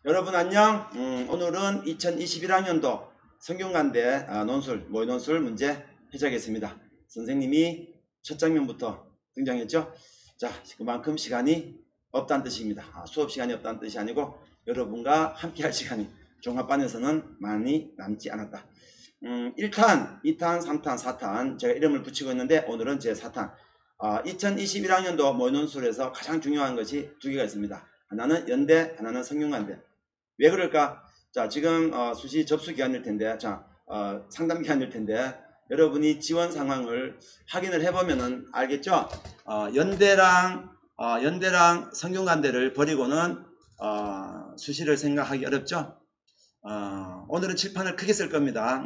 여러분 안녕. 오늘은 2021학년도 성균관대 모의 논술 문제 해석하겠습니다. 선생님이 첫 장면부터 등장했죠. 자, 그만큼 시간이 없다는 뜻입니다. 수업 시간이 없다는 뜻이 아니고 여러분과 함께 할 시간이 종합반에서는 많이 남지 않았다. 1탄, 2탄, 3탄, 4탄 제가 이름을 붙이고 있는데 오늘은 제 4탄. 2021학년도 모의 논술에서 가장 중요한 것이 두 개가 있습니다. 하나는 연대, 하나는 성균관대. 왜 그럴까? 자, 지금 수시 접수 기간일 텐데, 상담 기간일 텐데, 여러분이 지원 상황을 확인을 해보면은 알겠죠? 연대랑 성균관대를 버리고는 수시를 생각하기 어렵죠? 오늘은 칠판을 크게 쓸 겁니다.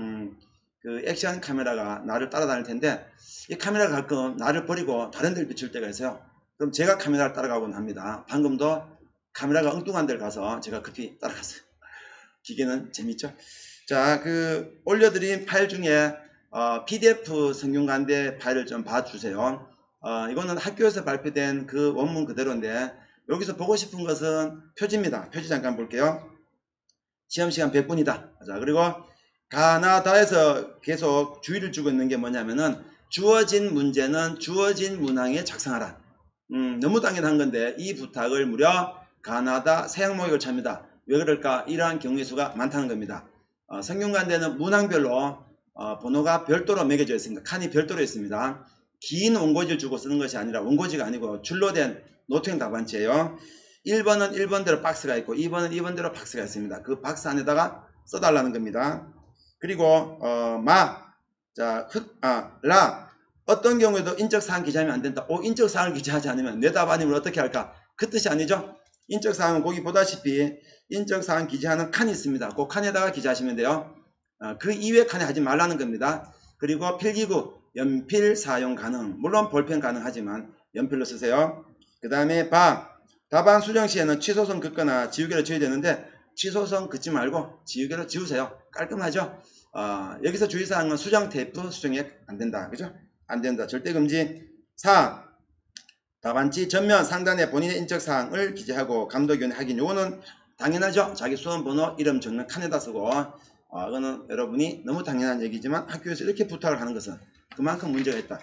그 액션 카메라가 나를 따라다닐 텐데, 이 카메라가 가끔 나를 버리고 다른 데를 비출 때가 있어요. 그럼 제가 카메라를 따라가곤 합니다. 방금도 카메라가 엉뚱한 데를 가서 제가 급히 따라갔어요. 기계는 재밌죠? 자, 올려드린 파일 중에 PDF 성균관대 파일을 좀 봐주세요. 이거는 학교에서 발표된 그 원문 그대로인데 여기서 보고 싶은 것은 표지입니다. 표지 잠깐 볼게요. 시험시간 100분이다. 자, 그리고 가나다에서 계속 주의를 주고 있는 게 뭐냐면은 주어진 문제는 주어진 문항에 작성하라. 너무 당연한 건데 이 부탁을 무려 가나다 서양 모의고를 찹니다. 왜 그럴까? 이러한 경우의 수가 많다는 겁니다. 성균관대는 문항별로 번호가 별도로 매겨져 있습니다. 칸이 별도로 있습니다. 긴 원고지를 주고 쓰는 것이 아니라 원고지가 아니고 줄로 된 노트형 답안지예요. 1번은 1번대로 박스가 있고 2번은 2번대로 박스가 있습니다. 그 박스 안에다가 써달라는 겁니다. 그리고 어떤 경우에도 인적사항 기재하면 안된다. 인적사항을 기재하지 않으면 내 답 아니면 어떻게 할까? 그 뜻이 아니죠. 인적사항은 거기 보다시피 인적사항 기재하는 칸이 있습니다. 그 칸에다가 기재하시면 돼요. 그 이외 칸에 하지 말라는 겁니다. 그리고 필기구 연필 사용 가능. 물론 볼펜 가능하지만 연필로 쓰세요. 그 다음에 답안 수정 시에는 취소선 긋거나 지우개로 지워야 되는데 취소선 긋지 말고 지우개로 지우세요. 깔끔하죠? 여기서 주의사항은 수정 테이프 수정이 안된다. 그죠? 안된다. 절대 금지. 4. 답안지 전면 상단에 본인의 인적사항을 기재하고 감독위원회 확인. 요거는 당연하죠. 자기 수험번호 이름 적는 칸에다 쓰고 이거는 여러분이 너무 당연한 얘기지만 학교에서 이렇게 부탁을 하는 것은 그만큼 문제가 있다.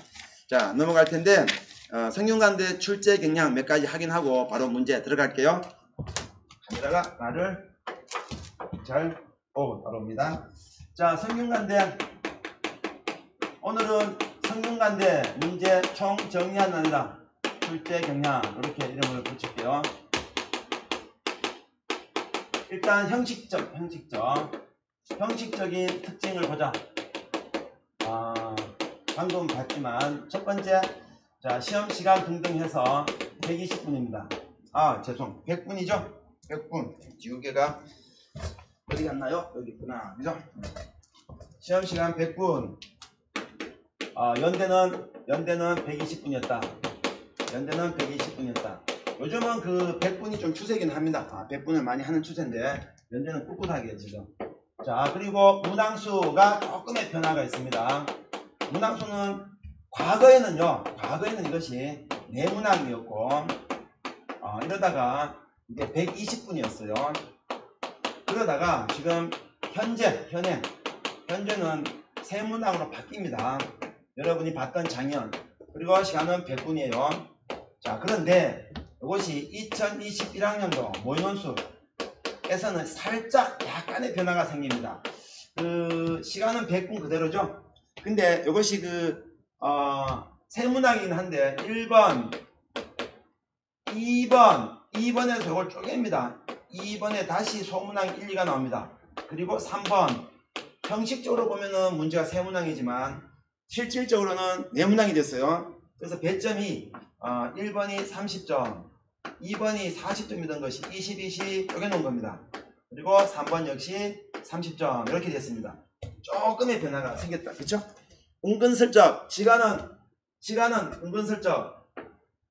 자, 넘어갈 텐데 성균관대 출제 경향 몇 가지 확인하고 바로 문제 들어갈게요. 카메라가 나를 잘 따라옵니다. 자, 성균관대 오늘은 성균관대 문제 총 정리하느라 출제 경향 이렇게 이름을 붙일게요. 일단 형식적인 특징을 보자. 방금 봤지만 첫 번째, 자, 시험 시간 등등 해서 120분입니다. 100분이죠? 100분. 지우개가 어디 갔나요? 여기 있구나. 그죠? 시험 시간 100분. 연대는 120분이었다. 요즘은 그 100분이 좀 추세긴 합니다. 100분을 많이 하는 추세인데 연대는 꿋꿋하게 지금. 자, 그리고 문항수가 조금의 변화가 있습니다. 문항수는 과거에는 이것이 4문항이었고 이러다가 이제 120분이었어요. 그러다가 지금 현재는 3문항으로 바뀝니다. 여러분이 봤던 장면. 그리고 시간은 100분이에요. 자, 그런데 이것이 2021학년도 모의논술에서는 살짝 약간의 변화가 생깁니다. 시간은 100분 그대로죠. 근데 이것이 세 문항이긴 한데 1번, 2번에서 이걸 쪼갭니다. 2번에 다시 소문항 1, 2가 나옵니다. 그리고 3번, 형식적으로 보면은 문제가 세 문항이지만 실질적으로는 4문항이 됐어요. 그래서 배점이 1번이 30점, 2번이 40점이던 것이 22시 쪼개놓은 겁니다. 그리고 3번 역시 30점 이렇게 됐습니다. 조금의 변화가 생겼다. 그쵸? 은근슬쩍 시간은 은근슬쩍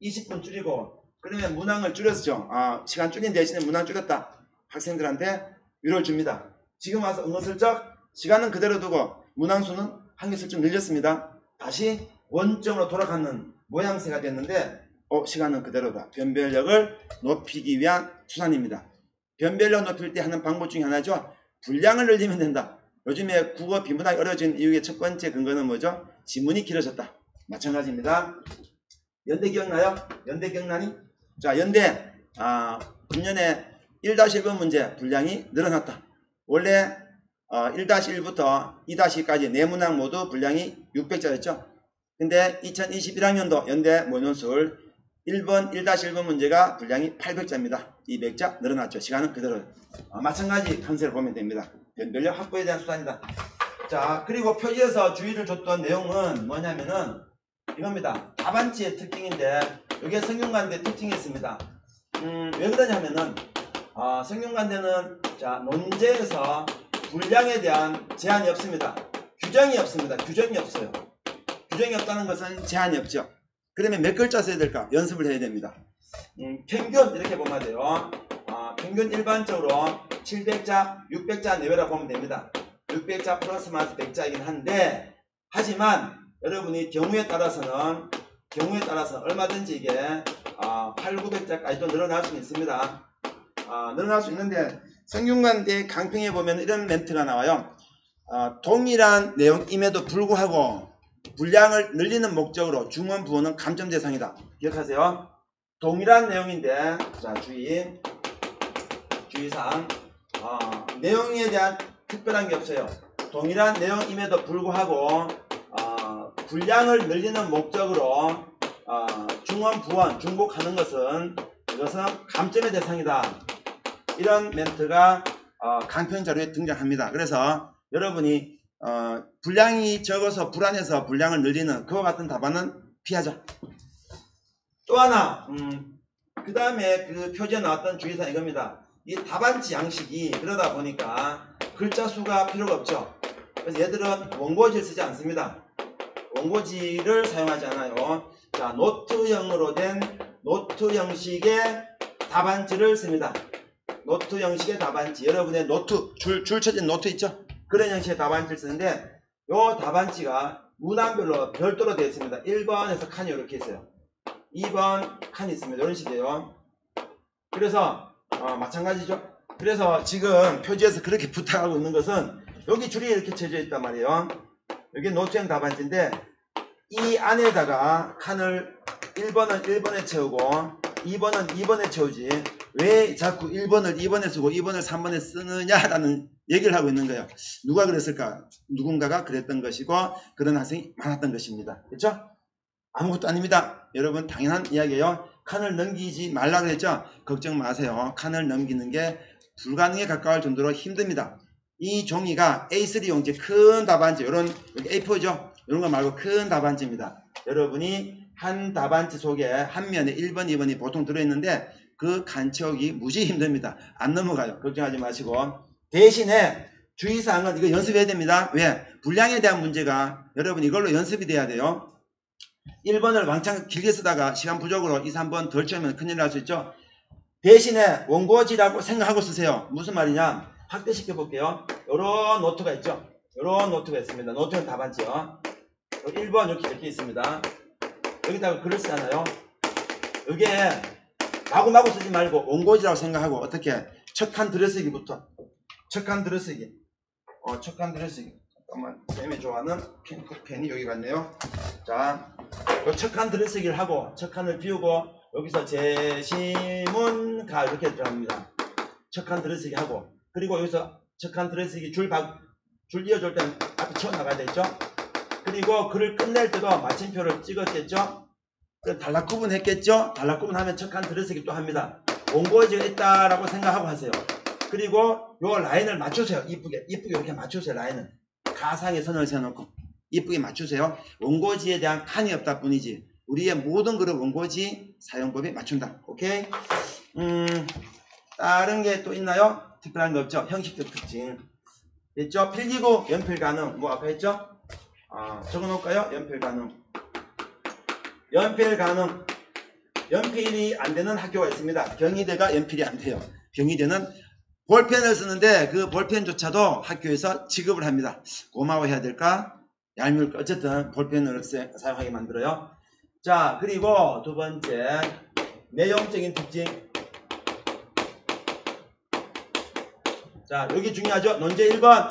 20분 줄이고, 그러면 문항을 줄였죠. 시간 줄인 대신에 문항 줄였다. 학생들한테 위로를 줍니다. 지금 와서 은근슬쩍 시간은 그대로 두고 문항수는 한 개 슬쩍 늘렸습니다. 다시 원점으로 돌아가는 모양새가 됐는데 시간은 그대로다. 변별력을 높이기 위한 수단입니다. 변별로 높일 때 하는 방법 중에 하나죠. 분량을 늘리면 된다. 요즘에 국어 비문학이 어려워진 이유의 첫 번째 근거는 뭐죠? 지문이 길어졌다. 마찬가지입니다. 연대 기억나요? 연대 기억나니? 자, 연대 금년에 1-1번 문제 분량이 늘어났다. 원래 1-1부터 2-2까지 네 문항 모두 분량이 600자였죠. 근데 2021학년도 연대 모의논술 1-1번 문제가 분량이 800자입니다. 200자 늘어났죠. 시간은 그대로. 마찬가지 컨셉을 보면 됩니다. 변별력 확보에 대한 수단이다. 자, 그리고 표지에서 주의를 줬던 내용은 뭐냐면은 이겁니다. 답안지의 특징인데 이게 성균관대 특징이 있습니다. 왜 그러냐면은 성균관대는 자 논제에서 분량에 대한 제한이 없습니다. 규정이 없습니다. 규정이 없어요. 규정이 없다는 것은 제한이 없죠. 그러면 몇 글자 써야 될까? 연습을 해야 됩니다. 평균 이렇게 보면 돼요. 평균 일반적으로 700자, 600자 내외라 보면 됩니다. 600자 플러스 마이너스 100자이긴 한데 하지만 여러분이 경우에 따라서는 얼마든지 이게 800~900자까지도 늘어날 수 있습니다. 늘어날 수 있는데 성균관대 강평에 보면 이런 멘트가 나와요. 동일한 내용임에도 불구하고 분량을 늘리는 목적으로 중원 부호는 감점 대상이다. 기억하세요. 동일한 내용인데 자 주의사항 내용에 대한 특별한 게 없어요. 동일한 내용임에도 불구하고 분량을 늘리는 목적으로 중원 부원 중복하는 것은 이것은 감점의 대상이다. 이런 멘트가 강평 자료에 등장합니다. 그래서 여러분이 분량이 적어서 불안해서 분량을 늘리는 그와 같은 답안은 피하자. 또 하나 그 다음에 그 표지에 나왔던 주의사항 이겁니다. 이 답안지 양식이 그러다 보니까 글자 수가 필요가 없죠. 그래서 얘들은 원고지를 쓰지 않습니다. 원고지를 사용하지 않아요. 자, 노트형으로 된 노트 형식의 답안지를 씁니다. 노트 형식의 답안지. 여러분의 노트, 줄 쳐진 노트 있죠? 그런 형식의 답안지를 쓰는데 요 답안지가 문항별로 별도로 되어 있습니다. 1번에서 칸이 이렇게 있어요. 2번 칸이 있습니다. 이런 식이에요. 그래서 마찬가지죠. 그래서 지금 표지에서 그렇게 부탁하고 있는 것은 여기 줄이 이렇게 쳐져 있단 말이에요. 여기 노트형 답안지인데 이 안에다가 칸을 1번은 1번에 채우고 2번은 2번에 채우지 왜 자꾸 1번을 2번에 쓰고 2번을 3번에 쓰느냐라는 얘기를 하고 있는 거예요. 누가 그랬을까? 누군가가 그랬던 것이고 그런 학생이 많았던 것입니다. 그렇죠? 아무것도 아닙니다. 여러분 당연한 이야기예요. 칸을 넘기지 말라 그랬죠? 걱정 마세요. 칸을 넘기는 게 불가능에 가까울 정도로 힘듭니다. 이 종이가 A3 용지 큰 답안지 이런 A4죠? 이런 거 말고 큰 답안지입니다. 여러분이 한 답안지 속에 한 면에 1번, 2번이 보통 들어있는데 그 칸 채우기 무지 힘듭니다. 안 넘어가요. 걱정하지 마시고 대신에 주의사항은 이거 연습해야 됩니다. 왜? 분량에 대한 문제가 여러분 이걸로 연습이 돼야 돼요. 1번을 왕창 길게 쓰다가 시간 부족으로 2, 3번 덜 채우면 큰일 날 수 있죠. 대신에 원고지라고 생각하고 쓰세요. 무슨 말이냐? 확대시켜 볼게요. 요런 노트가 있죠. 요런 노트가 있습니다. 노트는 답안지요. 1번 이렇게 적혀 있습니다. 여기다가 글을 쓰잖아요. 이게 마구마구 쓰지 말고 원고지라고 생각하고 어떻게 첫 칸 들어쓰기부터 첫 칸 들어쓰기 잠깐만 쌤이 좋아하는 핑크펜이 여기 갔네요. 자, 첫 칸 들어쓰기를 하고 첫 칸을 비우고 여기서 제시문가 이렇게 들어갑니다. 첫 칸 들어쓰기 하고 그리고 여기서 첫 칸 들어쓰기 줄 이어줄 땐 앞에 쳐나가야 되겠죠. 그리고 글을 끝낼 때도 마침표를 찍었겠죠. 단락구분 했겠죠. 단락구분 하면 첫 칸 들어쓰기 또 합니다. 원고지가 있다라고 생각하고 하세요. 그리고 요 라인을 맞추세요. 이쁘게 이렇게 맞추세요. 라인을 가상의 선을 세워놓고 이쁘게 맞추세요. 원고지에 대한 칸이 없다 뿐이지 우리의 모든 글을 원고지 사용법에 맞춘다. 오케이? 다른 게 또 있나요? 특별한 거 없죠? 형식적 특징 됐죠? 필기구 연필 가능 뭐 아까 했죠? 적어 놓을까요? 연필 가능 연필이 안 되는 학교가 있습니다. 경희대가 연필이 안 돼요. 경희대는 볼펜을 쓰는데 그 볼펜조차도 학교에서 지급을 합니다. 고마워해야 될까? 얄미울까? 어쨌든 볼펜을 사용하게 만들어요. 자, 그리고 두 번째 내용적인 특징 자, 여기 중요하죠. 논제 1번.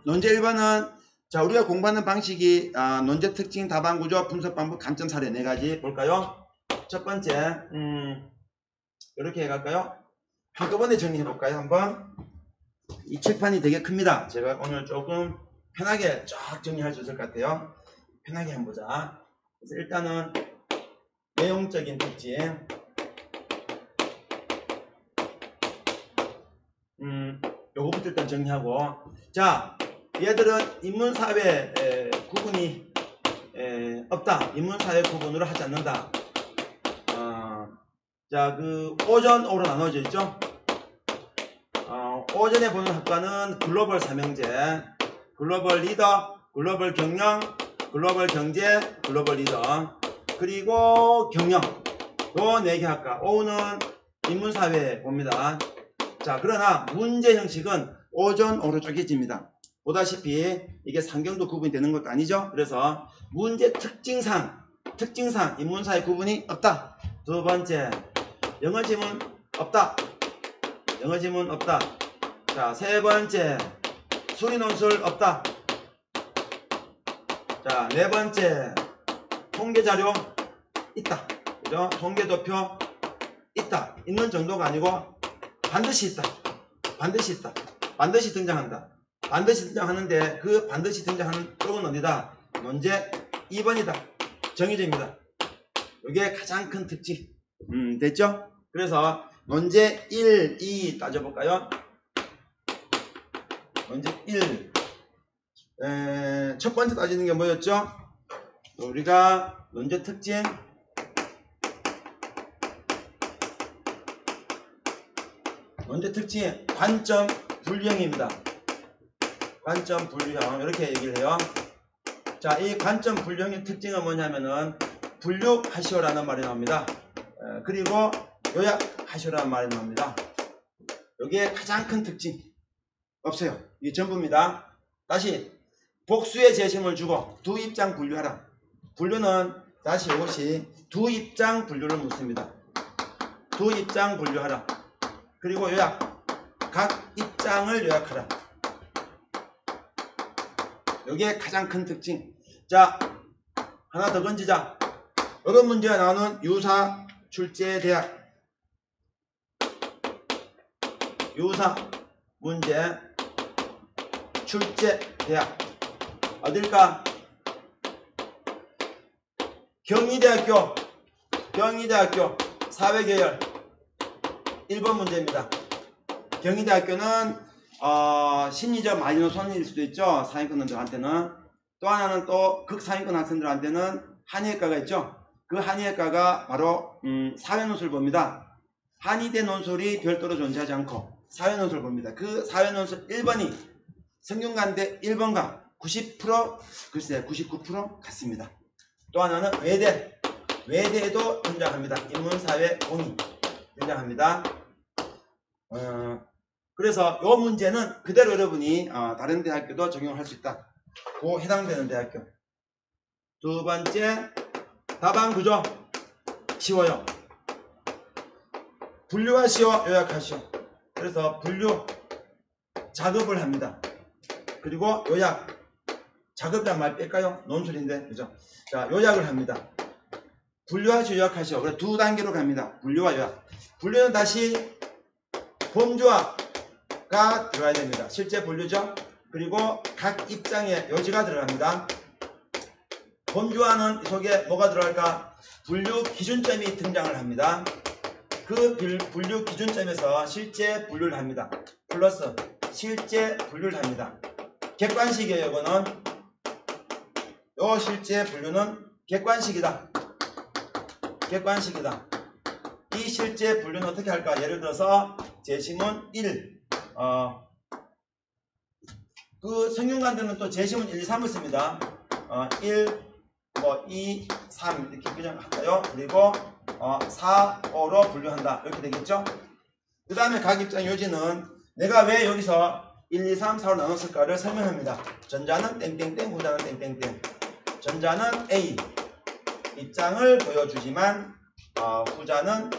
논제 1번은 자, 우리가 공부하는 방식이 논제 특징, 답안 구조, 분석 방법, 관점 사례 4가지 볼까요? 첫 번째, 이렇게 해갈까요? 한꺼번에 정리해 볼까요? 한번. 이 칠판이 되게 큽니다. 제가 오늘 조금 편하게 쫙 정리할 수 있을 것 같아요. 편하게 한번 보자. 그래서 일단은 내용적인 특징, 요거부터 일단 정리하고, 자, 얘들은 인문사회 구분이 없다. 인문사회 구분으로 하지 않는다. 자, 그 오전, 오로 나눠져 있죠. 오전에 보는 학과는 글로벌 삼형제, 글로벌 리더, 글로벌 경영, 글로벌 경제, 글로벌 리더, 그리고 경영. 요 4개 학과. 오후는 인문사회 봅니다. 자, 그러나 문제 형식은 오전, 오로 쪼개집니다. 보다시피 이게 상경도 구분이 되는 것도 아니죠. 그래서 문제 특징상 인문사회 구분이 없다. 두 번째, 영어 지문 없다. 영어 지문 없다. 자, 세 번째, 수리 논술 없다. 자, 네 번째, 통계 자료 있다. 그죠? 통계 도표 있다. 있는 정도가 아니고 반드시 있다. 반드시 있다. 반드시 등장한다. 반드시 등장하는데 그 반드시 등장하는 쪽은 어디다? 논제 2번이다. 정의제입니다. 이게 가장 큰 특징. 됐죠? 그래서 논제 1, 2 따져볼까요? 논제 1. 첫 번째 따지는 게 뭐였죠? 우리가 논제 특징, 관점 분류형입니다. 관점 분류형, 이렇게 얘기를 해요. 자, 이 관점 분류형의 특징은 뭐냐면은 분류하시오라는 말이 나옵니다. 그리고 요약하시오라는 말이 나옵니다. 여기에 가장 큰 특징 없어요. 이게 전부입니다. 다시 복수의 재심을 주고 두 입장 분류하라. 분류는 다시 이것이 두 입장 분류를 묻습니다. 두 입장 분류하라. 그리고 요약, 각 입장을 요약하라. 여기에 가장 큰 특징. 자, 하나 더 건지자. 이런 문제가 나오는 유사 출제 대학, 유사 문제 출제 대학 어딜까? 경희대학교 사회계열 1번 문제입니다. 경희대학교는 심리적 마이너선일 수도 있죠. 상위권들한테는. 또 하나는 또 극상위권 학생들한테는 한의학과가 있죠. 그 한의학과가 바로 사회논술 봅니다. 한의대 논술이 별도로 존재하지 않고 사회논술 봅니다. 그 사회논술 1번이 성균관대 1번과 90% 글쎄 99% 같습니다. 또 하나는 외대에도 등장합니다. 인문사회 공이 등장합니다. 그래서 이 문제는 그대로 여러분이 다른 대학교도 적용할 수 있다. 그 해당되는 대학교. 두 번째, 답안 구조 쉬워요. 분류하시오, 요약하시오. 그래서 분류 작업을 합니다. 그리고 요약, 작업이란 말 뺄까요? 논술인데, 그죠? 자, 요약을 합니다. 분류하시오, 요약하시오. 그래서 두 단계로 갑니다. 분류와 요약. 분류는 다시 범주화가 들어가야 됩니다. 실제 분류죠. 그리고 각 입장의 요지가 들어갑니다. 범주화는 속에 뭐가 들어갈까? 분류 기준점이 등장을 합니다. 그 분류 기준점에서 실제 분류를 합니다. 플러스 실제 분류를 합니다. 객관식이에요. 이거는 요 실제 분류는 객관식이다. 객관식이다. 이 실제 분류는 어떻게 할까? 예를 들어서 제시문 1 그 성균관대는 또 제시문 1, 2, 3을 씁니다. 1, 2, 3 이렇게 그냥 할까요? 그리고 4, 5로 분류한다. 이렇게 되겠죠? 그 다음에 각 입장 요지는 내가 왜 여기서 1, 2, 3, 4로 나눴을까를 설명합니다. 전자는 땡땡땡, 후자는 땡땡땡. 전자는 A 입장을 보여주지만 후자는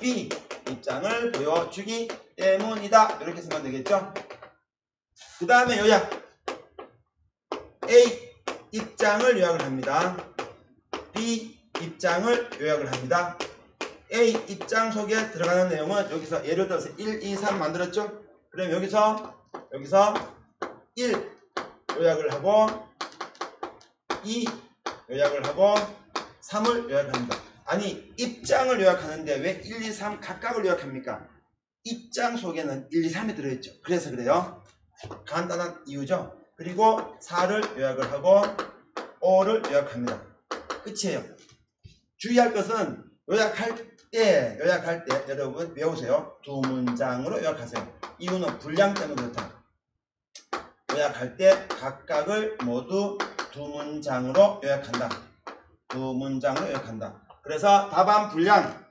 B 입장을 보여주기 때문이다. 이렇게 생각하면 되겠죠. 그 다음에 요약. A 입장을 요약을 합니다. B 입장을 요약을 합니다. A 입장 속에 들어가는 내용은 여기서 예를 들어서 1, 2, 3 만들었죠? 그럼 여기서 1 요약을 하고 2 요약을 하고 3을 요약합니다. 아니 입장을 요약하는데 왜 1, 2, 3 각각을 요약합니까? 입장 속에는 1, 2, 3이 들어있죠. 그래서 그래요. 간단한 이유죠. 그리고 4를 요약을 하고 5를 요약합니다. 끝이에요. 주의할 것은 요약할 때 여러분 외우세요. 두 문장으로 요약하세요. 이유는 분량 때문에 그렇다. 요약할 때 각각을 모두 두 문장으로 요약한다. 두 문장으로 요약한다. 그래서 답안 분량은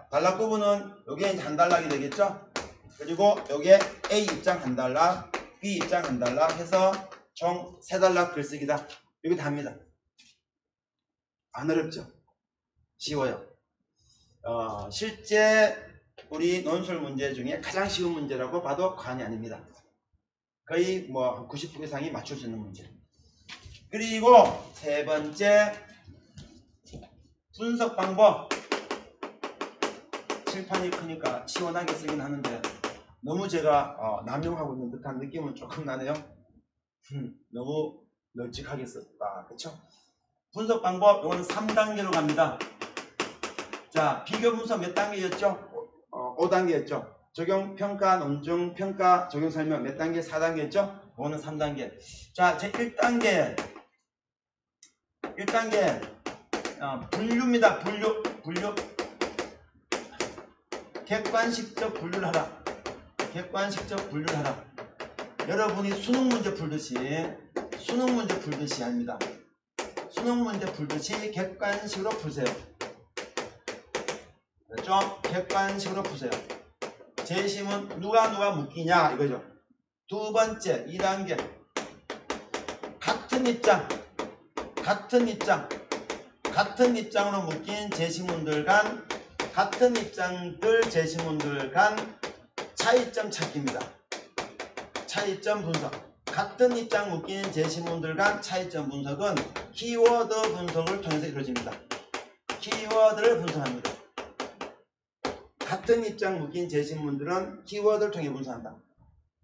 단락 부분은 요게 한 단락이 되겠죠. 그리고 요게 A 입장 한 단락, B 입장 한 단락 해서 총 3단락 글쓰기다. 이게 답니다. 안 어렵죠? 쉬워요. 실제 우리 논술 문제 중에 가장 쉬운 문제라고 봐도 과언이 아닙니다. 거의 뭐 90% 이상이 맞출 수 있는 문제. 그리고 세 번째 분석 방법. 칠판이 크니까 시원하게 쓰긴 하는데 너무 제가 남용하고 있는 듯한 느낌은 조금 나네요. 너무 널찍하게 썼다. 그쵸? 분석 방법 이거는 3단계로 갑니다. 자, 비교 분석 몇 단계였죠? 5단계였죠. 적용, 평가, 논증, 평가, 적용 설명 몇 단계? 4단계였죠? 이거는 3단계. 자, 제 1단계 분류입니다. 분류. 객관식적 분류를 하라. 객관식적 분류를 하라. 여러분이 수능 문제 풀듯이 합니다. 수능 문제 풀듯이 객관식으로 푸세요. 그렇죠? 객관식으로 푸세요. 재심은 누가 묶이냐 이거죠. 두 번째 2단계 같은 입장으로 묶인 제시문들 간 제시문들 간 차이점 찾기입니다. 차이점 분석. 같은 입장 묶인 제시문들 간 차이점 분석은 키워드 분석을 통해서 이루어집니다. 키워드를 분석합니다. 같은 입장 묶인 제시문들은 키워드를 통해 분석한다.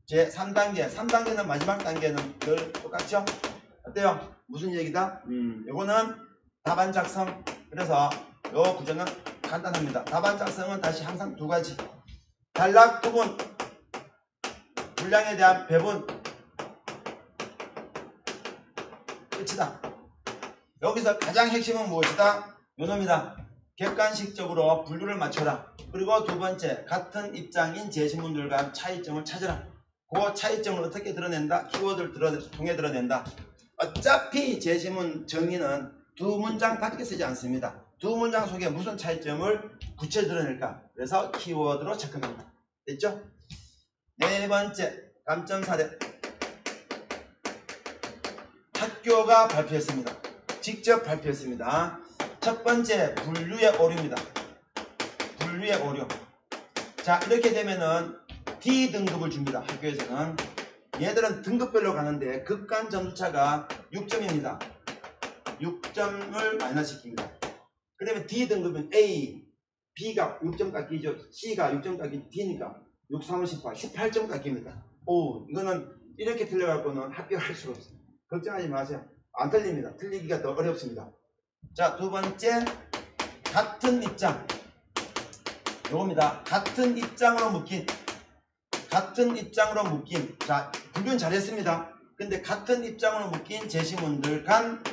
제 3단계는 마지막 단계는 늘 똑같죠? 어때요? 무슨 얘기다? 요거는 답안 작성. 그래서 요 구조는 간단합니다. 답안 작성은 다시 항상 두 가지. 단락 구분, 분량에 대한 배분. 끝이다. 여기서 가장 핵심은 무엇이다? 요놈이다. 객관식적으로 분류를 맞춰라. 그리고 두 번째, 같은 입장인 제시문들 간 차이점을 찾으라. 그 차이점을 어떻게 드러낸다? 키워드를 통해 드러낸다. 어차피 제시문 정의는 두 문장밖에 쓰지 않습니다. 두 문장 속에 무슨 차이점을 구체 드러낼까? 그래서 키워드로 접근합니다. 됐죠? 네 번째, 감점 사례. 학교가 발표했습니다. 직접 발표했습니다. 첫 번째, 분류의 오류입니다. 분류의 오류. 자, 이렇게 되면은 D등급을 줍니다. 학교에서는. 얘들은 등급별로 가는데 극간 점수차가 6점입니다. 6점을 마이너스 시킵니다. 그러면 D등급은 A, B가 6점 깎이죠. C가 6점 깎이죠. D니까 6, 3, 18, 18점 깎입니다. 오, 이거는 이렇게 틀려갖고는 합격할 수가 없어요. 걱정하지 마세요. 안 틀립니다. 틀리기가 더 어렵습니다. 자, 두 번째, 같은 입장. 요겁니다. 같은 입장으로 묶인. 자, 분류는 잘했습니다. 근데 같은 입장으로 묶인 제시문들 간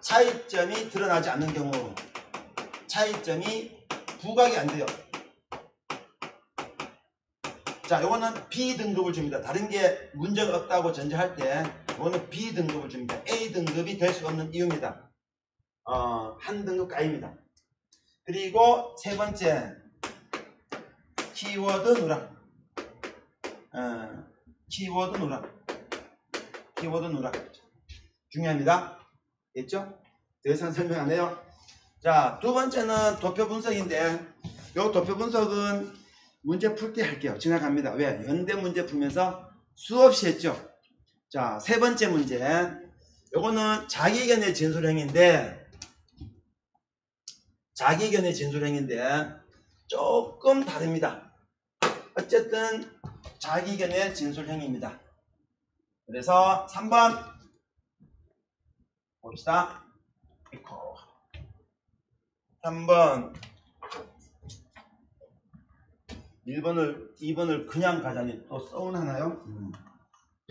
차이점이 드러나지 않는 경우, 차이점이 부각이 안 돼요. 자, 요거는 B등급을 줍니다. 다른 게 문제가 없다고 전제할 때 요거는 B등급을 줍니다. A등급이 될 수 없는 이유입니다. 한 등급 까입니다. 그리고 세 번째, 키워드 누락. 키워드 누락 중요합니다. 됐죠? 더 이상 설명 안 해요. 자, 두 번째는 도표 분석인데, 요 도표 분석은 문제 풀 때 할게요. 지나갑니다. 왜? 연대 문제 풀면서 수없이 했죠. 자, 세 번째 문제. 요거는 자기견의 진술행인데, 조금 다릅니다. 어쨌든 자기견의 진술행입니다. 그래서 3번 봅시다. 3번 1번을 2번을 그냥 가자니 또 서운하나요?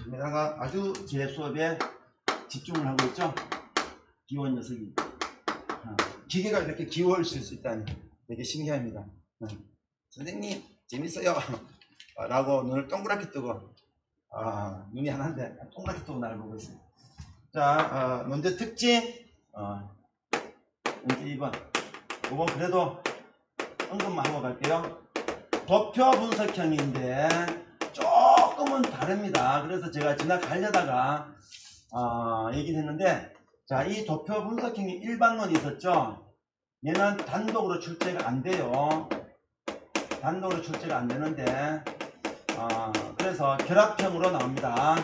카메라가 아주 제 수업에 집중을 하고 있죠. 귀여운 녀석이. 기계가 이렇게 귀여울 수 있다니 되게 신기합니다. 선생님 재밌어요 라고 눈을 동그랗게 뜨고, 눈이 하나인데 동그랗게 뜨고 나를 보고 있어요. 자, 문제 특징 문제 2번. 이건 그래도 언급만 하고 갈게요. 도표 분석형인데 조금은 다릅니다. 그래서 제가 지나가려다가 얘기를 했는데, 자, 이 도표 분석형이 일반론이 있었죠. 얘는 단독으로 출제가 안 돼요. 단독으로 출제가 안 되는데, 그래서 결합형으로 나옵니다.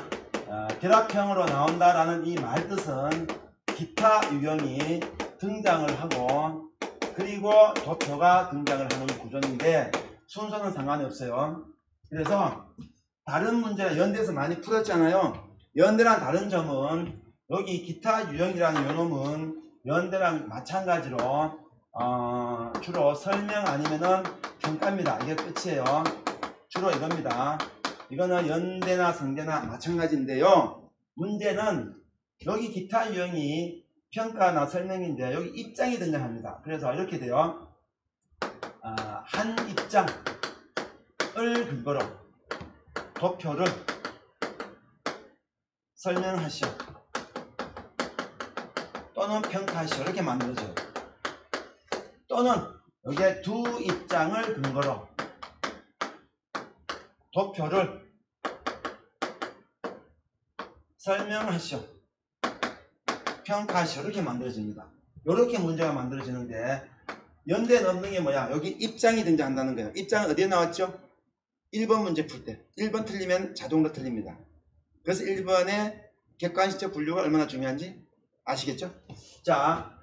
결합형으로 나온다라는 이 말뜻은 기타 유형이 등장을 하고, 그리고 도표가 등장을 하는 구조인데, 순서는 상관이 없어요. 그래서 다른 문제 연대에서 많이 풀었잖아요. 연대랑 다른 점은 여기 기타 유형이라는 요놈은 연대랑 마찬가지로 주로 설명 아니면은 평가입니다. 이게 끝이에요. 주로 이겁니다. 이거는 연대나 성대나 마찬가지인데요. 문제는 여기 기타 유형이 평가나 설명인데 여기 입장이 등장합니다. 그래서 이렇게 돼요. 한 입장을 근거로 도표를 설명하시오 또는 평가하시오 이렇게 만들어져요. 또는 여기에 두 입장을 근거로 도표를 설명하시오 평가하시오 이렇게 만들어집니다. 이렇게 문제가 만들어지는데, 연대 넣는 게 뭐야? 여기 입장이 등장한다는 거예요. 입장은 어디에 나왔죠? 1번 문제 풀 때. 1번 틀리면 자동으로 틀립니다. 그래서 1번의 객관식적 분류가 얼마나 중요한지 아시겠죠? 자,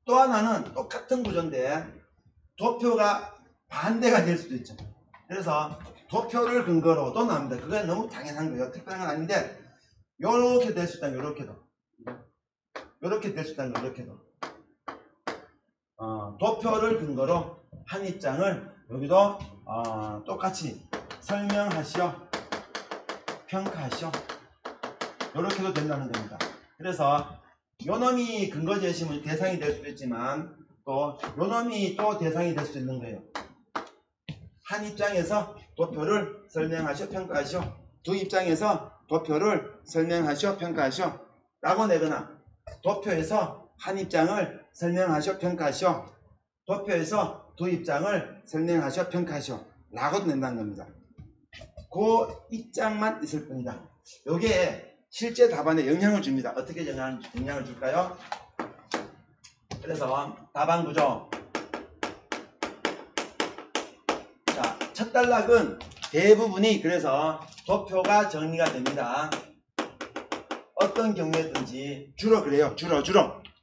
또 하나는 똑같은 구조인데 도표가 반대가 될 수도 있죠. 그래서 도표를 근거로도 나옵니다. 그건 너무 당연한 거예요. 특별한 건 아닌데, 요렇게 될 수 있다면 요렇게도, 요렇게 될 수 있다면 요렇게도. 도표를 근거로 한 입장을 여기도 똑같이 설명하시오 평가하시오 이렇게도 된다는 겁니다. 그래서 요놈이 근거 제시문 대상이 될 수도 있지만 또 요놈이 또 대상이 될 수 있는 거예요. 한 입장에서 도표를 설명하시오 평가하시오, 두 입장에서 도표를 설명하시오 평가하시오 라고 내거나, 도표에서 한 입장을 설명하시오 평가하시오, 도표에서 두 입장을 설명하시오 평가하시오 라고도 낸다는 겁니다. 그 입장만 있을 뿐이다. 요게 실제 답안에 영향을 줍니다. 어떻게 영향을 줄까요? 그래서 답안 구조. 자, 첫 단락은 대부분이 그래서 도표가 정리가 됩니다. 어떤 경우에든지 주로 그래요. 주로.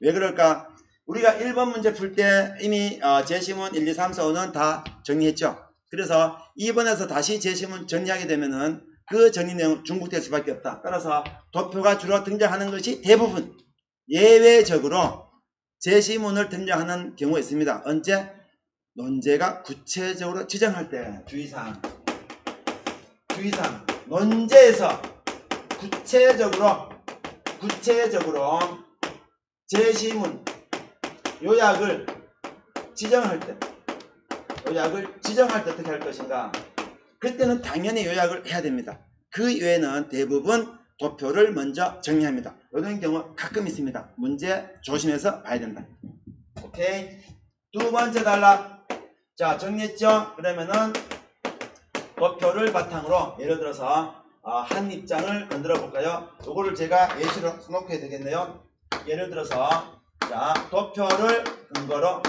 왜 그럴까? 우리가 1번 문제 풀 때 이미 제시문 1, 2, 3, 4, 5는 다 정리했죠. 그래서 2번에서 다시 제시문 정리하게 되면은 그 정리 내용 중복될 수밖에 없다. 따라서 도표가 주로 등장하는 것이 대부분, 예외적으로 제시문을 등장하는 경우가 있습니다. 언제? 논제가 구체적으로 지정할 때. 주의사항. 논제에서 구체적으로 제시문 요약을 지정할 때 어떻게 할 것인가? 그때는 당연히 요약을 해야 됩니다. 그 외에는 대부분 도표를 먼저 정리합니다. 이런 경우 가끔 있습니다. 문제 조심해서 봐야 된다. 오케이. 두 번째 단락. 자, 정리했죠? 그러면은 도표를 바탕으로 예를 들어서 한 입장을 건드려 볼까요? 요거를 제가 예시로 써놓게 되겠네요. 예를 들어서 자, 도표를 근거로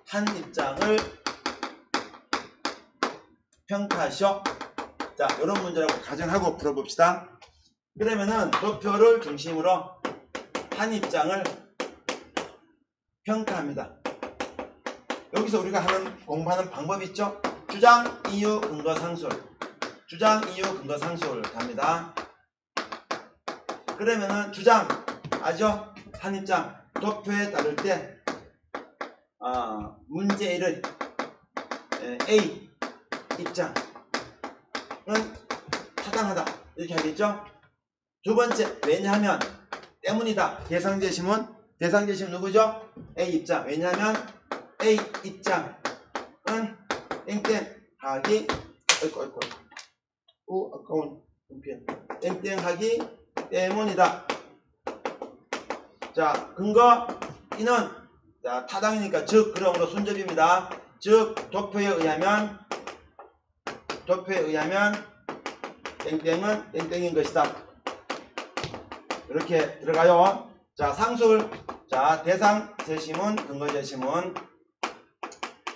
한 입장을 평가하시오. 자, 이런 문제라고 가정하고 풀어봅시다. 그러면은 도표를 중심으로 한 입장을 평가합니다. 여기서 우리가 공부하는 방법이 있죠. 주장, 이유, 근거, 상술. 주장, 이유, 근거, 상술 갑니다. 그러면은 주장, 아죠? 한 입장, 도표에 따를 때 문제 1의 A 입장은 타당하다 이렇게 하겠죠. 두 번째, 왜냐하면 때문이다. 대상제시문 누구죠? A 입장. 왜냐하면 A 입장은 땡땡 하기 아까운 땡땡 하기 때문이다. 자, 근거 이는 자, 타당이니까 즉 그러므로 순접입니다. 즉 도표에 의하면 땡땡은 땡땡인 것이다. 이렇게 들어가요. 자, 상술. 자, 대상 제시문, 근거 제시문.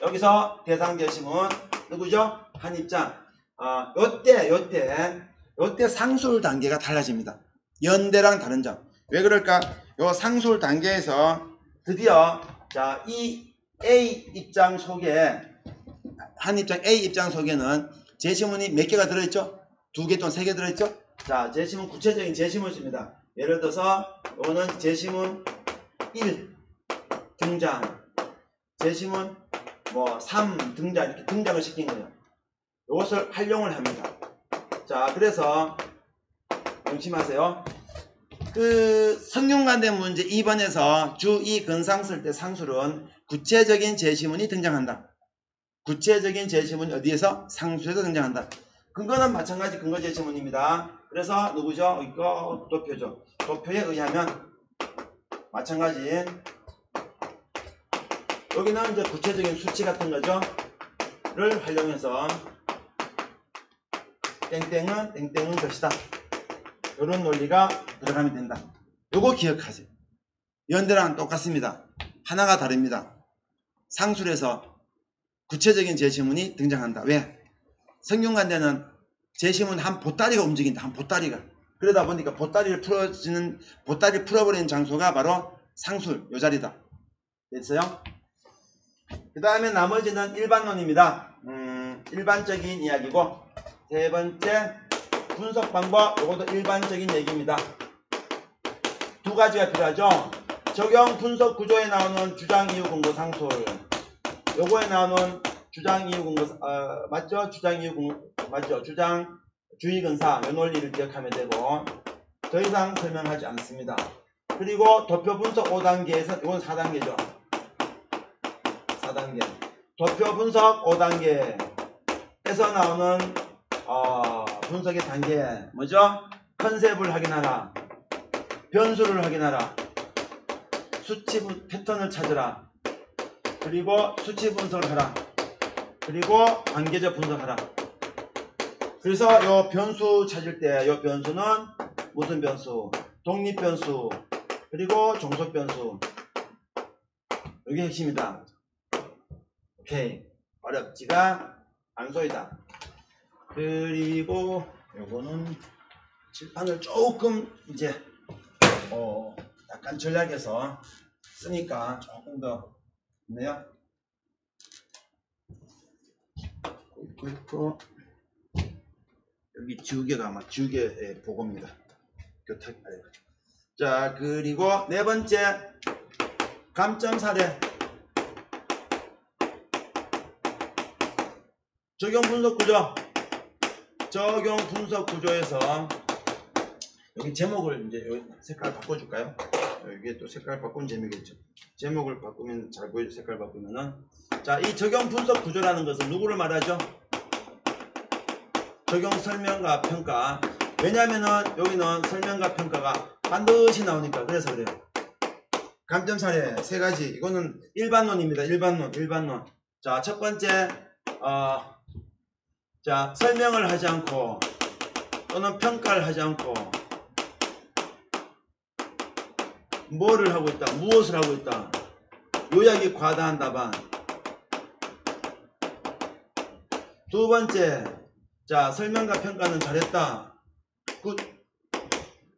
여기서 대상 제시문 누구죠? 한 입장. 요때 상술 단계가 달라집니다. 연대랑 다른 점. 왜 그럴까? 요 상술 단계에서 드디어 자, 이 A 입장 속에 한 입장 A 입장 속에는 제시문이 몇 개가 들어있죠? 2개 또는 3개 들어있죠? 자, 제시문 구체적인 제시문입니다. 예를 들어서 이거는 제시문 1 등장, 제시문 3 등장 이렇게 등장을 시킨 거예요. 이것을 활용을 합니다. 자, 그래서 명심하세요. 그 성균관대 문제 2번에서 주 2 근상 쓸 때 상술은 구체적인 제시문이 등장한다. 구체적인 제시문이 어디에서? 상술에서 등장한다. 근거는 마찬가지 근거 제시문입니다. 그래서 누구죠? 이거 도표죠. 도표에 의하면 마찬가지. 여기는 이제 구체적인 수치 같은 거죠. 를 활용해서 땡땡은 것이다. 이런 논리가 들어가면 된다. 요거 기억하세요. 연대랑 똑같습니다. 하나가 다릅니다. 상술에서 구체적인 제시문이 등장한다. 왜? 성균관대는 제시문 한 보따리가 움직인다. 한 보따리가. 그러다 보니까 보따리를 풀어버리는 장소가 바로 상술, 요 자리다. 됐어요? 그 다음에 나머지는 일반론입니다. 일반적인 이야기고, 세 번째 분석 방법, 이것도 일반적인 얘기입니다. 두 가지가 필요하죠. 적용 분석 구조에 나오는 주장, 이유, 근거, 상술. 요거에 나오는 주장, 이유, 근거, 맞죠? 주장, 이유, 근거, 맞죠? 주장, 주의, 근사, 요 논리를 기억하면 되고, 더 이상 설명하지 않습니다. 그리고 도표 분석 5단계에서, 이건 4단계죠. 4단계. 도표 분석 5단계에서 나오는, 분석의 단계, 뭐죠? 컨셉을 확인하라. 변수를 확인하라. 수치 패턴을 찾으라. 그리고 수치 분석을 하라. 그리고 관계적 분석하라. 그래서 요 변수 찾을 때 요 변수는 무슨 변수? 독립 변수. 그리고 종속 변수. 이게 핵심이다. 오케이. 어렵지가 않소이다. 그리고 요거는 칠판을 조금 이제 약간 전략해서 쓰니까 조금 더 있네요. 있고 여기 지우개가 아마 지우개의 보고입니다. 자, 그리고 네 번째 감점 사례. 적용 분석 구조. 적용 분석 구조에서 여기 제목을 이제 여기 색깔 바꿔줄까요? 이게 또 색깔 바꾸는 재미겠죠. 제목을 바꾸면 잘 보이죠. 색깔 바꾸면은. 자, 이 적용 분석 구조라는 것은 누구를 말하죠? 적용 설명과 평가. 왜냐면은 여기는 설명과 평가가 반드시 나오니까. 그래서 그래요. 감점 사례 세 가지. 이거는 일반론입니다. 일반론. 자, 첫 번째 자, 설명을 하지 않고 또는 평가를 하지 않고 뭐를 하고 있다, 무엇을 하고 있다. 요약이 과다한 답안. 두 번째, 자, 설명과 평가는 잘했다. 굿.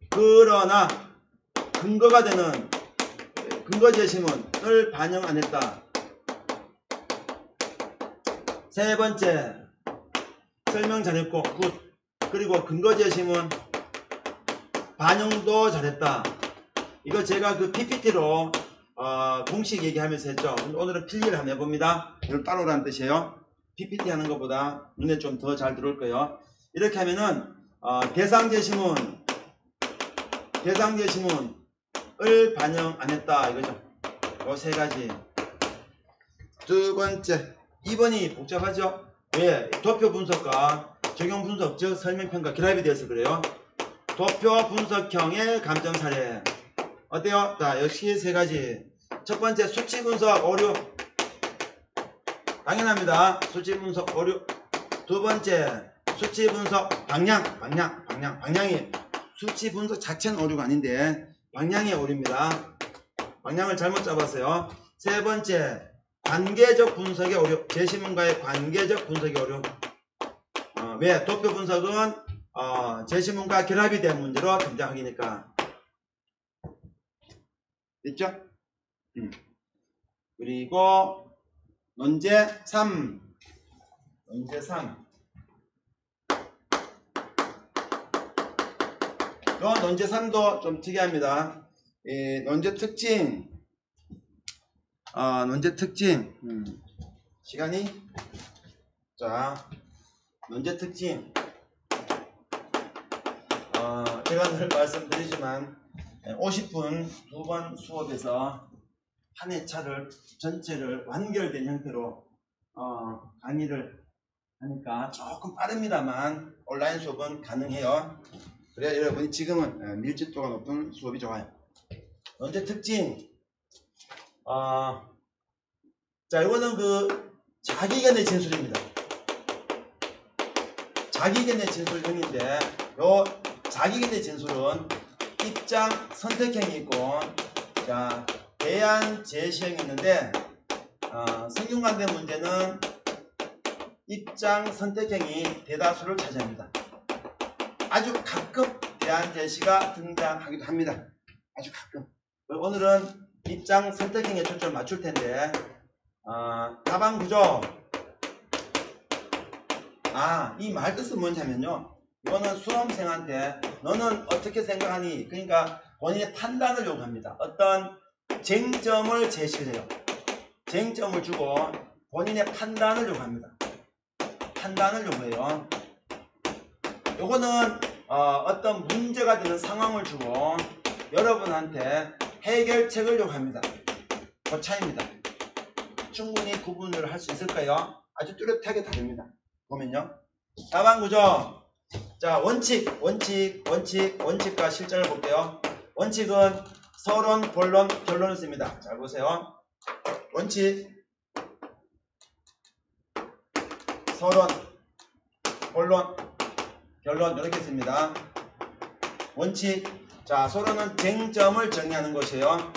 그러나 근거가 되는 근거 제시문을 반영 안 했다. 세 번째, 설명 잘했고 굿. 그리고 근거 제시문 반영도 잘했다. 이거 제가 그 PPT로 공식 얘기하면서 했죠. 오늘은 필기를 한번 해봅니다. 이걸 따로라는 뜻이에요. PPT 하는 것보다 눈에 좀 더 잘 들어올 거예요. 이렇게 하면은 대상 제시문을 반영 안 했다 이거죠. 요 세 가지. 두 번째, 2번이 복잡하죠. 왜? 도표 분석과 적용 분석, 즉 설명평가 결합이 되어서 그래요. 도표 분석형의 감점 사례. 어때요? 자, 역시 세 가지. 첫 번째, 수치 분석 오류. 당연합니다. 수치 분석 오류. 두 번째, 수치 분석 방향이 수치 분석 자체는 오류가 아닌데 방향의 오류입니다. 방향을 잘못 잡았어요. 세 번째, 관계적 분석의 오류. 제시문과의 관계적 분석의 오류. 왜? 도표 분석은 제시문과 결합이 된 문제로 등장하기니까. 됐죠? 그리고 논제 3. 요 논제 3도 좀 특이합니다. 논제 특징. 시간이, 자, 논제 특징. 제가 늘 말씀드리지만 50분 두 번 수업에서 한 회차를 전체를 완결된 형태로 강의를 하니까 조금 빠릅니다만 온라인 수업은 가능해요. 그래야 여러분이 지금은 밀집도가 높은 수업이 좋아요. 논제 특징. 자, 이거는 그 자기견의 진술입니다. 자기견의 진술형인데, 요 자기견의 진술은 입장 선택형이 있고, 자, 대안 제시형이 있는데, 성균관대 문제는 입장 선택형이 대다수를 차지합니다. 아주 가끔 대안 제시가 등장하기도 합니다. 아주 가끔. 오늘은 입장 선택형에 초점을 맞출 텐데, 답안 구조. 이 말 뜻은 뭐냐면요. 이거는 수험생한테 너는 어떻게 생각하니? 그러니까 본인의 판단을 요구합니다. 어떤 쟁점을 제시를 해요. 쟁점을 주고 본인의 판단을 요구합니다. 판단을 요구해요. 요거는 어떤 문제가 되는 상황을 주고 여러분한테 해결책을 요구합니다. 그 차이입니다. 충분히 구분을 할 수 있을까요? 아주 뚜렷하게 다릅니다. 보면요. 답안 구조. 자, 원칙과 실전을 볼게요. 원칙은 서론, 본론, 결론을 씁니다. 잘 보세요. 원칙, 서론, 본론, 결론 이렇게 씁니다. 원칙. 자, 서론은 쟁점을 정리하는 것이에요.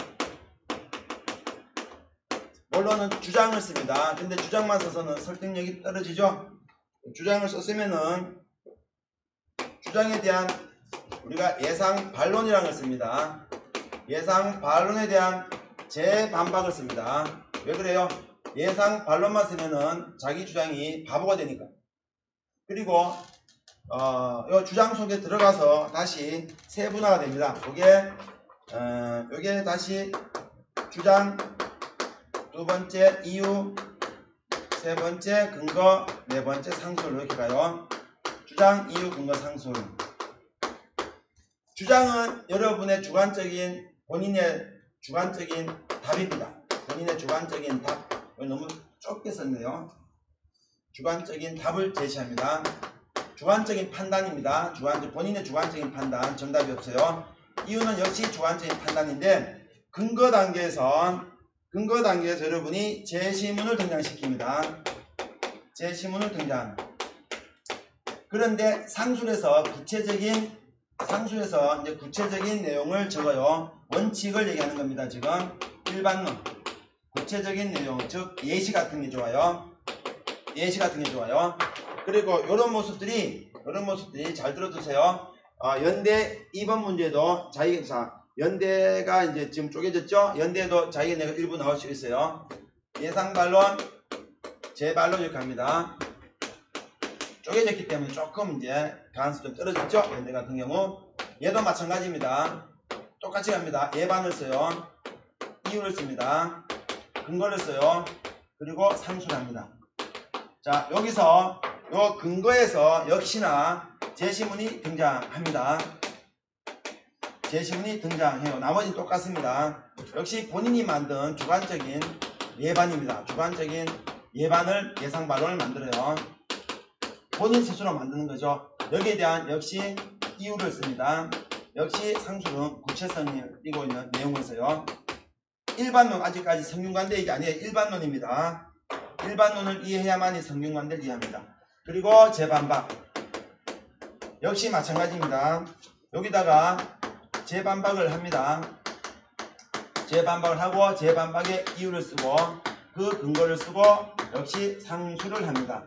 본론은 주장을 씁니다. 근데 주장만 써서는 설득력이 떨어지죠. 주장을 썼으면은 주장에 대한 우리가 예상 반론이라는 걸 씁니다. 예상 반론에 대한 재반박을 씁니다. 왜 그래요? 예상 반론만 쓰면은 자기 주장이 바보가 되니까. 그리고 이 주장 속에 들어가서 다시 세분화가 됩니다. 요게 다시 주장, 두 번째 이유, 세 번째 근거, 네 번째 상술. 이렇게 가요. 주장, 이유, 근거, 상술. 주장은 여러분의 본인의 주관적인 답입니다. 본인의 주관적인 답. 너무 좁게 썼네요. 주관적인 답을 제시합니다. 주관적인 판단입니다. 본인의 주관적인 판단. 정답이 없어요. 이유는 역시 주관적인 판단인데, 근거 단계에서 여러분이 제시문을 등장시킵니다. 제시문을 등장. 그런데 상술에서 이제 구체적인 내용을 적어요. 원칙을 얘기하는 겁니다. 지금 일반론, 구체적인 내용, 즉 예시 같은 게 좋아요. 예시 같은 게 좋아요. 그리고 이런 모습들이 잘 들어두세요. 연대 2번 문제도 연대가 이제 지금 쪼개졌죠? 연대도 자기가 내가 일부 나올 수 있어요. 예상 반론, 재반론 이렇게 합니다. 쪼개졌기 때문에 조금 이제 가능성이 좀 떨어졌죠? 연대 같은 경우. 얘도 마찬가지입니다. 똑같이 갑니다. 예반을 써요. 이유를 씁니다. 근거를 써요. 그리고 상수를 합니다. 자, 여기서 요 근거에서 역시나 제시문이 등장합니다. 제시문이 등장해요. 나머지는 똑같습니다. 역시 본인이 만든 주관적인 예반입니다. 주관적인 예반을 예상 반론을 만들어요. 본인 스스로 만드는 거죠. 여기에 대한 역시 이유를 씁니다. 역시 상수는 구체성이 띄고 있는 내용을 써요. 일반론, 아직까지 성균관대 얘기 아니에요. 일반론입니다. 일반론을 이해해야만이 성균관대를 이해합니다. 그리고 재반박 역시 마찬가지입니다. 여기다가 재반박을 합니다. 재반박을 하고 재반박의 이유를 쓰고 그 근거를 쓰고 역시 상수를 합니다.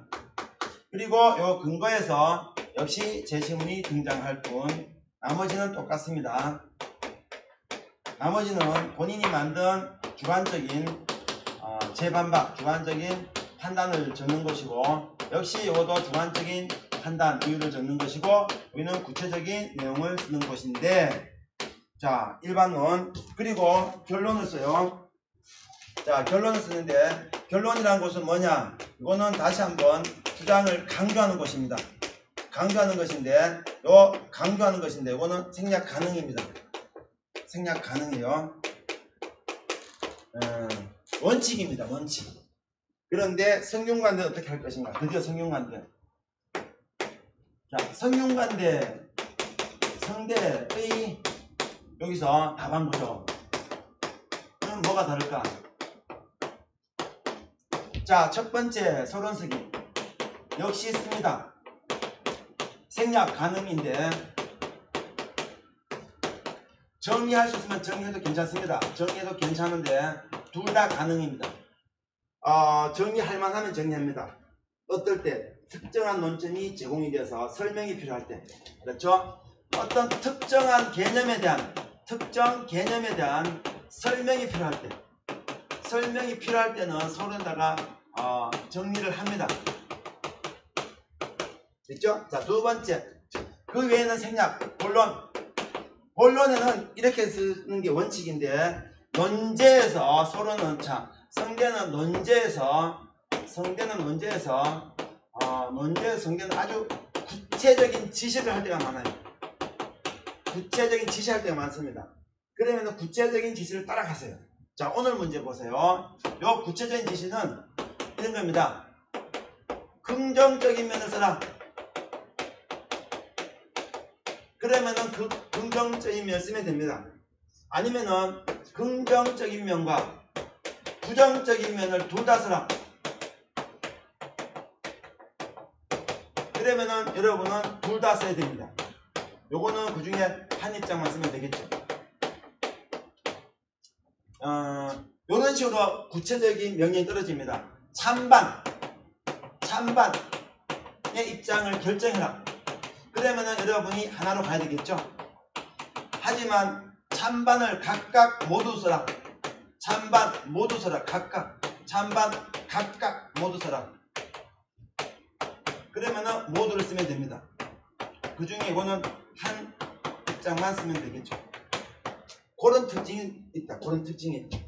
그리고 요 근거에서 역시 제시문이 등장할 뿐 나머지는 똑같습니다. 나머지는 본인이 만든 주관적인 재반박, 주관적인 판단을 적는 것이고 역시 이것도 주관적인 판단, 이유를 적는 것이고 여기는 구체적인 내용을 쓰는 것인데 자, 일반론 그리고 결론을 써요. 자, 결론을 쓰는데 결론이라는 것은 뭐냐? 이거는 다시 한번 주장을 강조하는 것입니다. 강조하는 것인데 이거는 생략 가능입니다. 생략 가능해요. 원칙입니다. 원칙. 그런데 성균관대는 어떻게 할 것인가? 드디어 성균관대. 자, 성균관대 성대의 여기서 답안구조. 뭐가 다를까? 자, 첫 번째 서론쓰기 역시 씁니다. 생략 가능인데 정리할 수 있으면 정리해도 괜찮습니다. 정리해도 괜찮은데 둘 다 가능입니다. 정리할 만하면 정리합니다. 어떨 때? 특정한 논점이 제공이 되어서 설명이 필요할 때. 그렇죠? 어떤 특정 개념에 대한 설명이 필요할 때. 설명이 필요할 때는 서로에다가 정리를 합니다. 됐죠? 자, 두 번째. 그 외에는 생략, 본론에는 이렇게 쓰는 게 원칙인데 논제에서 서로는 성대는 성대는 아주 구체적인 지시를 할 때가 많아요. 구체적인 지시할 때가 많습니다. 그러면 구체적인 지시를 따라가세요. 자, 오늘 문제 보세요. 요 구체적인 지시는 이런 겁니다. 긍정적인 면을 써라. 그러면은 그 긍정적인 면을 쓰면 됩니다. 아니면은 긍정적인 면과 부정적인 면을 둘 다 써라. 그러면은 여러분은 둘 다 써야 됩니다. 요거는 그 중에 한 입장만 쓰면 되겠죠. 요런 식으로 구체적인 명령이 떨어집니다. 찬반의 입장을 결정해라. 그러면은 여러분이 하나로 가야 되겠죠. 하지만 찬반을 각각 모두 써라. 찬반 모두 써라. 찬반 각각 모두 써라. 그러면은 모두를 쓰면 됩니다. 그 중에 이거는 한 입장만 쓰면 되겠죠. 그런 특징이 있다. 그런 특징이 있다.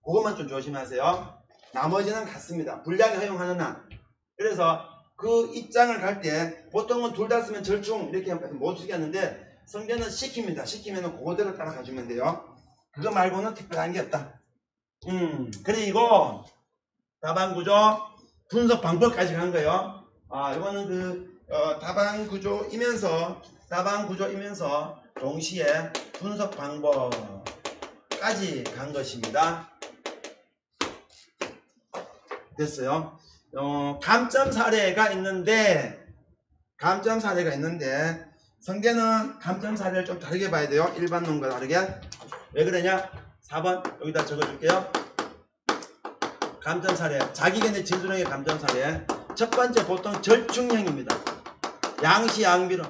그것만 좀 조심하세요. 나머지는 같습니다. 분량이 허용하는 한. 그래서 그 입장을 갈 때 보통은 둘 다 쓰면 절충 이렇게 못 쓰게 하는데 성대는 시킵니다. 시키면 그대로 따라가주면 돼요. 그거 말고는 특별한 게 없다. 그리고 답안구조 분석 방법까지 간 거예요. 이거는 답안구조이면서 동시에 분석 방법까지 간 것입니다. 됐어요. 감점 사례가 있는데 성대는 감점 사례를 좀 다르게 봐야 돼요. 일반론과 다르게. 왜 그러냐? 4번 여기다 적어줄게요. 감정사례, 자기견의 진술형의 감정사례. 첫 번째 보통 절충형입니다. 양시양비로,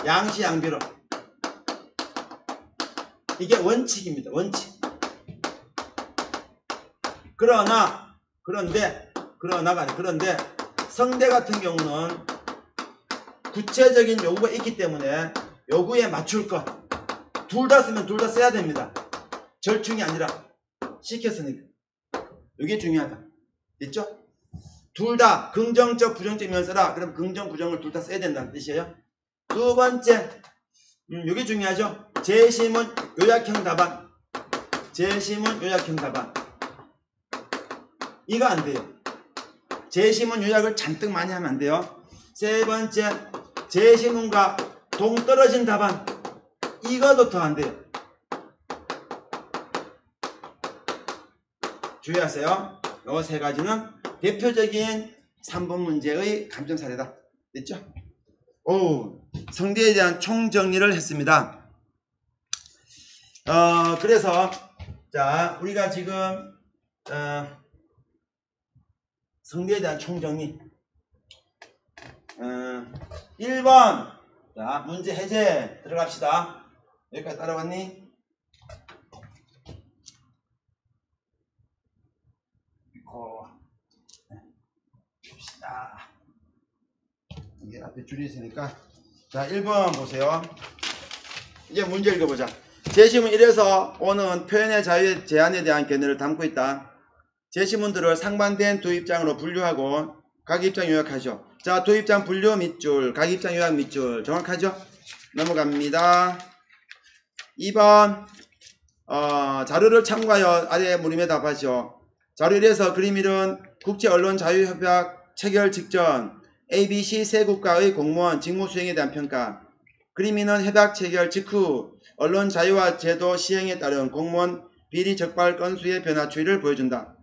양시양비로. 이게 원칙입니다. 원칙. 그런데 성대 같은 경우는 구체적인 요구가 있기 때문에 요구에 맞출 것 둘 다 쓰면 둘 다 써야 됩니다. 절충이 아니라 시켰으니까. 이게 중요하다. 됐죠? 둘 다 긍정적 부정적이면 써라. 그럼 긍정 부정을 둘 다 써야 된다는 뜻이에요. 두 번째 이게 중요하죠. 재심은 요약형 답안. 재심은 요약형 답안. 이거 안 돼요. 재심은 요약을 잔뜩 많이 하면 안 돼요. 세 번째 재심문과 동떨어진 답안. 이거도 더 안 돼요. 주의하세요. 이 세 가지는 대표적인 3번 문제의 감정 사례다. 됐죠? 오, 성대에 대한 총정리를 했습니다. 그래서 자 우리가 지금 성대에 대한 총정리 1번 자 문제 해제 들어갑시다. 여기까지 따라왔니? 봅시다. 이게 앞에 줄이 있으니까 자 1번 보세요. 이제 문제 읽어보자. 제시문 1에서 5는 표현의 자유의 제한에 대한 견해를 담고 있다. 제시문들을 상반된 두 입장으로 분류하고 각 입장 요약하죠. 자, 두 입장 분류 밑줄, 각 입장 요약 밑줄 정확하죠? 넘어갑니다. 2번 자료를 참고하여 아래 물음에 답하죠. 자료 1에서 그림 1은 국제언론자유협약 체결 직전 ABC 세 국가의 공무원 직무 수행에 대한 평가. 그림 2는 협약 체결 직후 언론 자유화 제도 시행에 따른 공무원 비리 적발 건수의 변화 추이를 보여준다.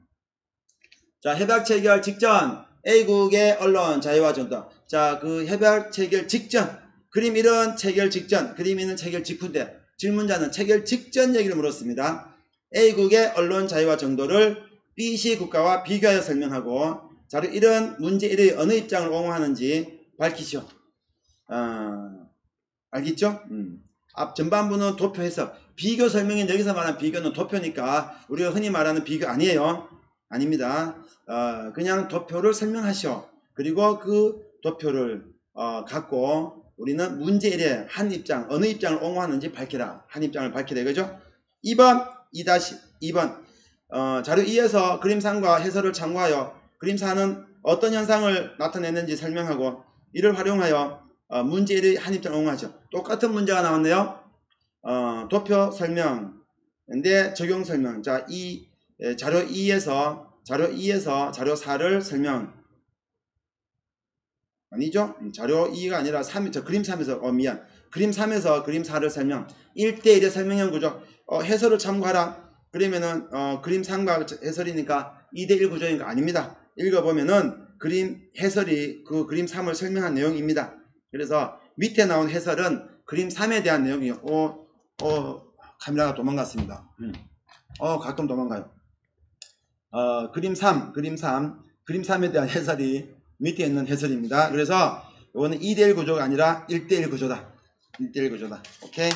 자, 협약 체결 직전 A국의 언론 자유화 정도. 자, 그 협약 체결 직전. 그림 1은 체결 직전, 그림 2는 체결 직후인데 질문자는 체결 직전 얘기를 물었습니다. A국의 언론 자유화 정도를 BC 국가와 비교하여 설명하고 자료 1은 문제 1의 어느 입장을 옹호하는지 밝히시오. 알겠죠? 앞 전반부는 도표해서 비교 설명인 여기서 말하는 비교는 도표니까 우리가 흔히 말하는 비교 아니에요. 아닙니다. 그냥 도표를 설명하시오. 그리고 그 도표를 갖고 우리는 문제 1에 한 입장, 어느 입장을 옹호하는지 밝혀라. 한 입장을 밝히라. 그죠? 2번, 2-2번. 자료 2에서 그림 3과 해설을 참고하여 그림 4는 어떤 현상을 나타내는지 설명하고 이를 활용하여 문제 1의 한 입장을 옹호하죠. 똑같은 문제가 나왔네요. 도표 설명, 근데 적용 설명. 자, 자료 2에서 자료 4를 설명. 아니죠? 자료 2가 아니라 3, 그림 3에서, 그림 3에서 그림 4를 설명. 1대1의 설명형 구조. 해설을 참고하라. 그러면은, 그림 3과 해설이니까 2대1 구조니까 아닙니다. 읽어보면은, 그림 해설이 그 그림 3을 설명한 내용입니다. 그래서 밑에 나온 해설은 그림 3에 대한 내용이요. 카메라가 도망갔습니다. 가끔 도망가요. 그림 3에 대한 해설이 밑에 있는 해설입니다. 그래서 이거는 2대1 구조가 아니라 1대1 구조다. 1대1 구조다. 오케이.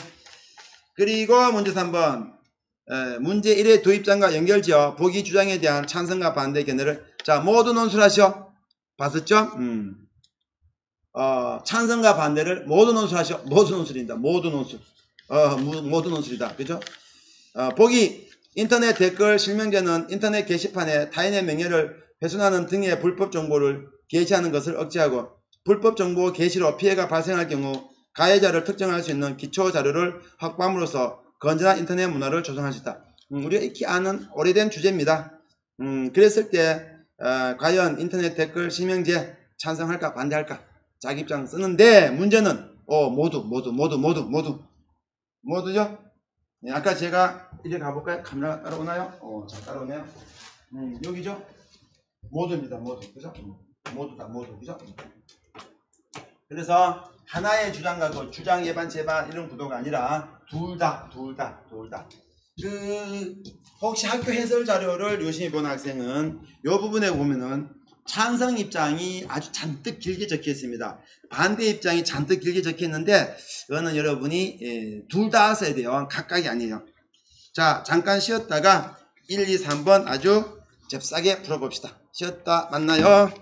그리고 문제 3번. 문제 1의 두 입장과 연결지어 보기 주장에 대한 찬성과 반대 견해를 자 모두 논술하시오. 봤었죠? 찬성과 반대를 모두 논술하시오. 모두 논술입니다. 모두 논술. 모두 논술이다. 그죠? 보기 인터넷 댓글 실명제는 인터넷 게시판에 타인의 명예를 훼손하는 등의 불법 정보를 게시하는 것을 억제하고 불법 정보 게시로 피해가 발생할 경우 가해자를 특정할 수 있는 기초 자료를 확보함으로써 건전한 인터넷 문화를 조성할 수 있다. 우리가 익히 아는 오래된 주제입니다. 그랬을 때 과연 인터넷 댓글 실명제 찬성할까 반대할까 자기 입장 쓰는데 문제는 모두죠? 네, 아까 제가 이제 가볼까요? 카메라 따라오나요? 잘 따라오네요. 여기죠? 모두입니다. 모두. 그죠? 모두다. 모두. 그죠? 그래서 하나의 주장과 주장 예반 재반 이런 구도가 아니라 둘 다. 혹시 학교 해설 자료를 유심히 본 학생은 이 부분에 보면은 찬성 입장이 아주 잔뜩 길게 적혀 있습니다. 반대 입장이 잔뜩 길게 적혀 있는데 이거는 여러분이 둘 다 써야 돼요. 각각이 아니에요. 자, 잠깐 쉬었다가 1, 2, 3번 아주 잽싸게 풀어봅시다. 쉬었다 만나요.